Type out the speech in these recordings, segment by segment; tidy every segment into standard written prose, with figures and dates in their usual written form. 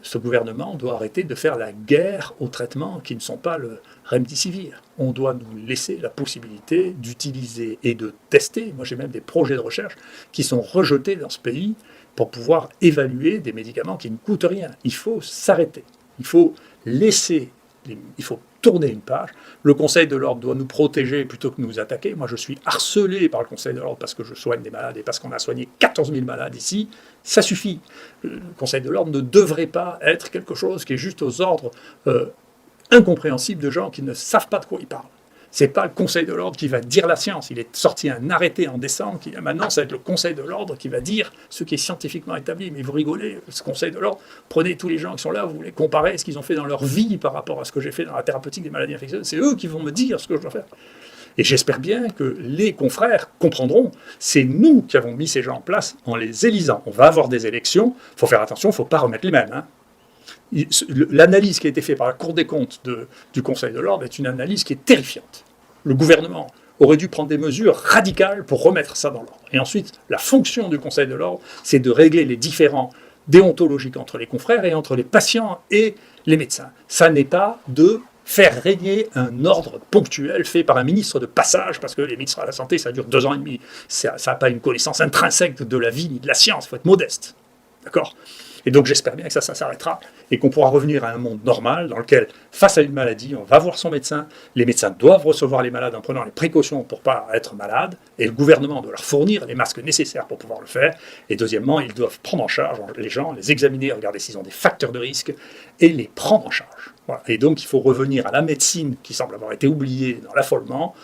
ce gouvernement doit arrêter de faire la guerre aux traitements qui ne sont pas le remdesivir. On doit nous laisser la possibilité d'utiliser et de tester. Moi, j'ai même des projets de recherche qui sont rejetés dans ce pays pour pouvoir évaluer des médicaments qui ne coûtent rien. Il faut s'arrêter. Il faut laisser, il faut tourner une page. Le Conseil de l'ordre doit nous protéger plutôt que nous attaquer. Moi, je suis harcelé par le Conseil de l'ordre parce que je soigne des malades et parce qu'on a soigné 14 000 malades ici. Ça suffit. Le Conseil de l'ordre ne devrait pas être quelque chose qui est juste aux ordres incompréhensibles de gens qui ne savent pas de quoi ils parlent. C'est pas le Conseil de l'ordre qui va dire la science. Il est sorti un arrêté en décembre qui maintenant, ça va être le Conseil de l'ordre qui va dire ce qui est scientifiquement établi. Mais vous rigolez, ce Conseil de l'ordre, prenez tous les gens qui sont là, vous les comparez ce qu'ils ont fait dans leur vie par rapport à ce que j'ai fait dans la thérapeutique des maladies infectieuses. C'est eux qui vont me dire ce que je dois faire. Et j'espère bien que les confrères comprendront, c'est nous qui avons mis ces gens en place en les élisant. On va avoir des élections, il faut faire attention, il ne faut pas remettre les mêmes. L'analyse qui a été faite par la Cour des comptes du Conseil de l'ordre est une analyse qui est terrifiante. Le gouvernement aurait dû prendre des mesures radicales pour remettre ça dans l'ordre. Et ensuite, la fonction du Conseil de l'ordre, c'est de régler les différends déontologiques entre les confrères et entre les patients et les médecins. Ça n'est pas de faire régner un ordre ponctuel fait par un ministre de passage, parce que les ministres de la Santé, ça dure 2 ans et demi. Ça n'a pas une connaissance intrinsèque de la vie ni de la science, il faut être modeste. D'accord ? Et donc j'espère bien que ça s'arrêtera et qu'on pourra revenir à un monde normal dans lequel, face à une maladie, on va voir son médecin, les médecins doivent recevoir les malades en prenant les précautions pour ne pas être malades, et le gouvernement doit leur fournir les masques nécessaires pour pouvoir le faire, et deuxièmement, ils doivent prendre en charge les gens, les examiner, regarder s'ils ont des facteurs de risque, et les prendre en charge. Voilà. Et donc il faut revenir à la médecine qui semble avoir été oubliée dans l'affolement.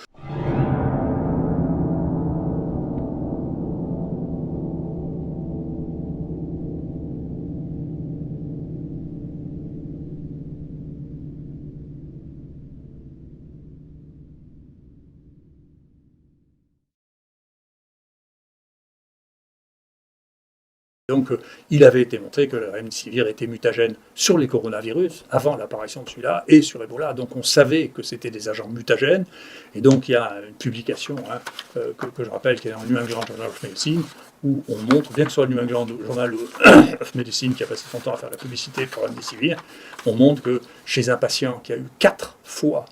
Donc, il avait été montré que le remdesivir était mutagène sur les coronavirus, avant l'apparition de celui-là, et sur Ebola. Donc, on savait que c'était des agents mutagènes. Et donc, il y a une publication que je rappelle, qui est dans le New England Journal of Medicine, où on montre, bien que ce soit le New England Journal of Medicine qui a passé son temps à faire la publicité pour remdesivir, on montre que chez un patient qui a eu 4 fois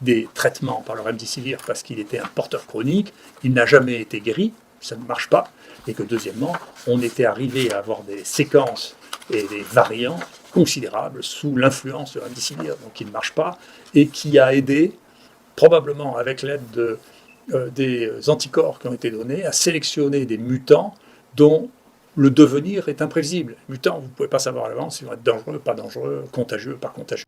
des traitements par le remdesivir parce qu'il était un porteur chronique, il n'a jamais été guéri, ça ne marche pas. Et que deuxièmement, on était arrivé à avoir des séquences et des variants considérables sous l'influence de remdesivir, donc qui ne marche pas, et qui a aidé, probablement avec l'aide des anticorps qui ont été donnés, à sélectionner des mutants dont le devenir est imprévisible. Les mutants, vous ne pouvez pas savoir à l'avance s'ils vont être dangereux, pas dangereux, contagieux, pas contagieux.